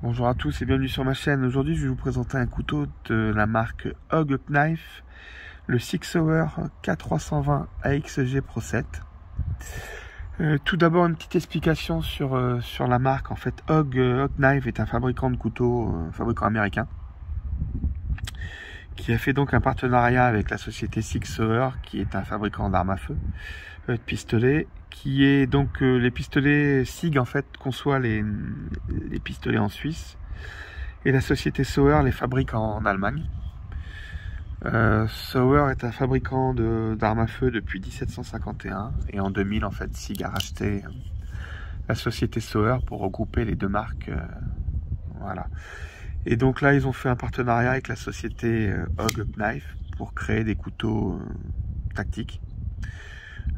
Bonjour à tous et bienvenue sur ma chaîne. Aujourd'hui je vais vous présenter un couteau de la marque Hog Knife, le Six Hour K320 AXG Pro 7. Tout d'abord une petite explication sur la marque. En fait, Hog Knife est un fabricant de couteaux, fabricant américain, qui a fait donc un partenariat avec la société Six Hour, qui est un fabricant d'armes à feu, de pistolets, qui est donc les pistolets SIG en fait conçoit les pistolets en Suisse et la société Sauer les fabrique en Allemagne. Sauer est un fabricant d'armes à feu depuis 1751 et en 2000 en fait SIG a racheté la société Sauer pour regrouper les deux marques. Voilà. Et donc là ils ont fait un partenariat avec la société Hog Knife pour créer des couteaux tactiques.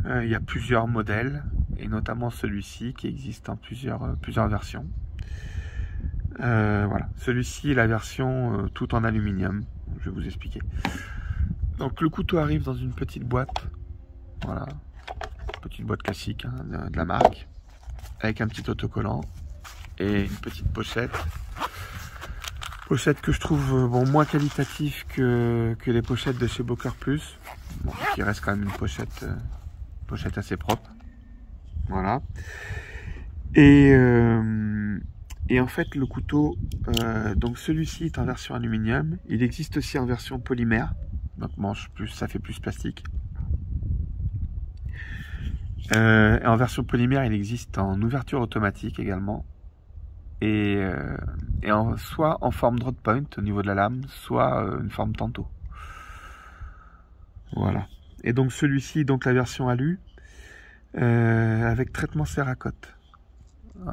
Il y a plusieurs modèles, et notamment celui-ci qui existe en plusieurs versions. Voilà, celui-ci est la version tout en aluminium, je vais vous expliquer. Donc le couteau arrive dans une petite boîte, voilà, petite boîte classique hein, de la marque, avec un petit autocollant et une petite pochette. Pochette que je trouve moins qualitative que les pochettes de chez Boker Plus, bon, qui reste quand même une pochette assez propre, voilà. Et en fait le couteau, donc celui-ci est en version aluminium, il existe aussi en version polymère, donc ça fait plus plastique. Et en version polymère il existe en ouverture automatique également, et soit en forme drop point au niveau de la lame, soit une forme tanto. Voilà. Et donc celui-ci, donc la version alu, avec traitement Cerakote.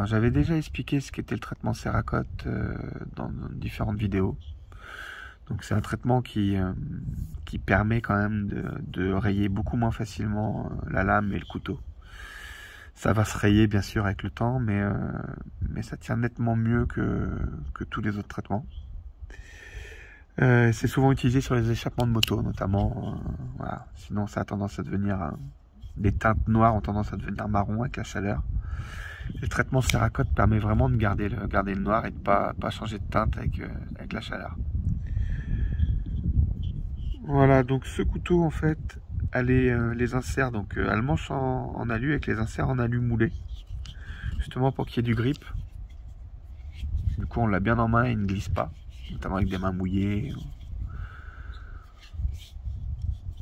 J'avais déjà expliqué ce qu'était le traitement Cerakote dans différentes vidéos. Donc c'est un traitement qui permet quand même de rayer beaucoup moins facilement la lame et le couteau. Ça va se rayer bien sûr avec le temps, mais ça tient nettement mieux que tous les autres traitements. C'est souvent utilisé sur les échappements de moto notamment, voilà. Sinon ça a tendance à devenir les teintes noires ont tendance à devenir marron avec la chaleur. Le traitement Cerakote permet vraiment de garder le noir et de pas changer de teinte avec la chaleur. Voilà, donc ce couteau en fait a les inserts, donc a le manche en alu avec les inserts en alu moulé, justement pour qu'il y ait du grip. Du coup on l'a bien en main et il ne glisse pas, notamment avec des mains mouillées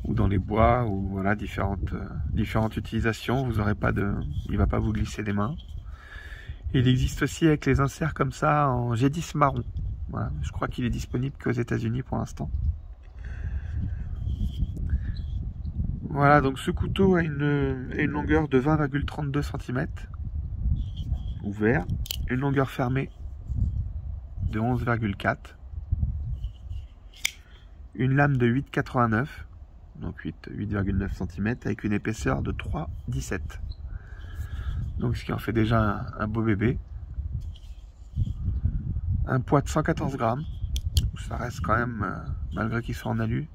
ou dans les bois, ou voilà, différentes utilisations. Vous aurez pas il va pas vous glisser des mains. Il existe aussi avec les inserts comme ça en G10 marron. Voilà, je crois qu'il est disponible qu'aux États-Unis pour l'instant. Voilà, donc ce couteau a une longueur de 20,32 cm ouvert, une longueur fermée de 11,4, une lame de 8,89, donc 8,9 cm, avec une épaisseur de 3,17. Donc ce qui en fait déjà un beau bébé. Un poids de 114 grammes. Ça reste quand même, malgré qu'il soit en alu,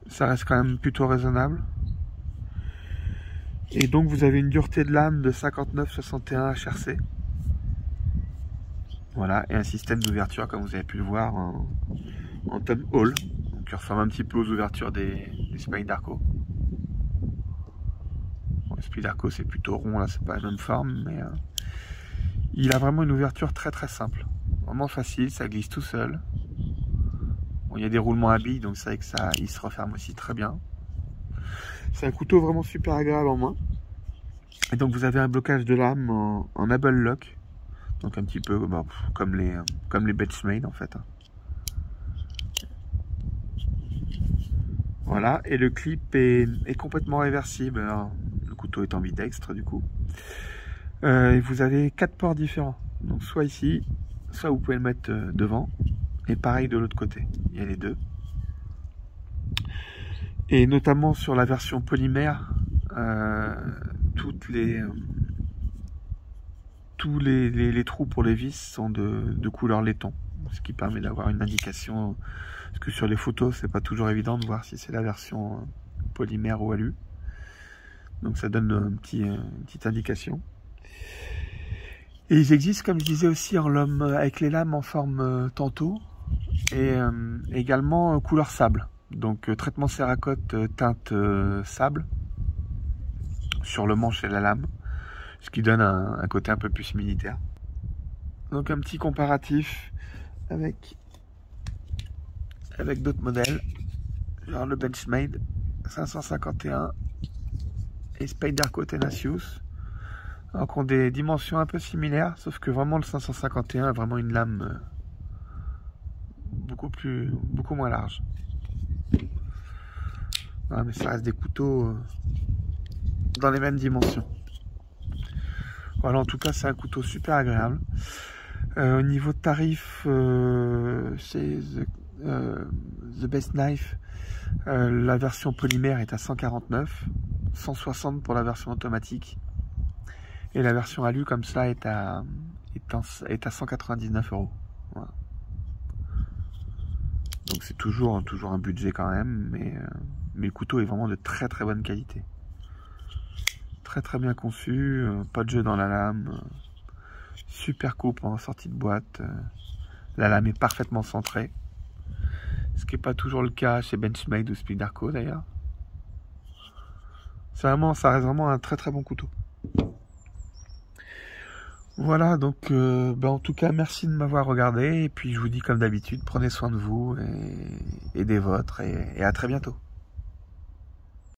ça reste quand même plutôt raisonnable. Et donc vous avez une dureté de lame de 59,61 HRC. Voilà, et un système d'ouverture comme vous avez pu le voir en thumb hole, donc qui ressemble un petit peu aux ouvertures des Spyderco. Bon, les Spyderco c'est plutôt rond, là c'est pas la même forme, mais il a vraiment une ouverture très très simple, vraiment facile, ça glisse tout seul. Bon, il y a des roulements à billes, donc c'est vrai que il se referme aussi très bien. C'est un couteau vraiment super agréable en main. Et donc vous avez un blocage de lame en able lock, donc un petit peu comme les Benchmade en fait. Voilà, et le clip est complètement réversible. Alors, le couteau est ambidextre du coup. Et vous avez 4 ports différents. Donc soit ici, soit vous pouvez le mettre devant. Et pareil de l'autre côté, il y a les deux. Et notamment sur la version polymère, tous les trous pour les vis sont de couleur laiton, ce qui permet d'avoir une indication, parce que sur les photos c'est pas toujours évident de voir si c'est la version polymère ou alu, donc ça donne une petite indication. Et ils existent, comme je disais, aussi en lame, avec les lames en forme tantôt, et également couleur sable. Donc traitement céracote teinte sable sur le manche et la lame, ce qui donne un côté un peu plus militaire. Donc un petit comparatif avec d'autres modèles, genre le Benchmade 551 et Spyderco Tenacious, donc ont des dimensions un peu similaires, sauf que vraiment le 551 a vraiment une lame beaucoup moins large. Ah, mais ça reste des couteaux dans les mêmes dimensions. Voilà, en tout cas c'est un couteau super agréable. Au niveau de tarif, c'est The Best Knife, la version polymère est à 149, 160 pour la version automatique, et la version alu comme ça est à 199 €. Voilà. Donc c'est toujours un budget quand même, mais le couteau est vraiment de très bonne qualité. Très bien conçu, pas de jeu dans la lame, super coupe en sortie de boîte, la lame est parfaitement centrée, ce qui n'est pas toujours le cas chez Benchmade ou Spyderco d'ailleurs. Ça reste vraiment un très bon couteau. Voilà, donc en tout cas merci de m'avoir regardé, et puis je vous dis comme d'habitude, prenez soin de vous et des vôtres, et à très bientôt.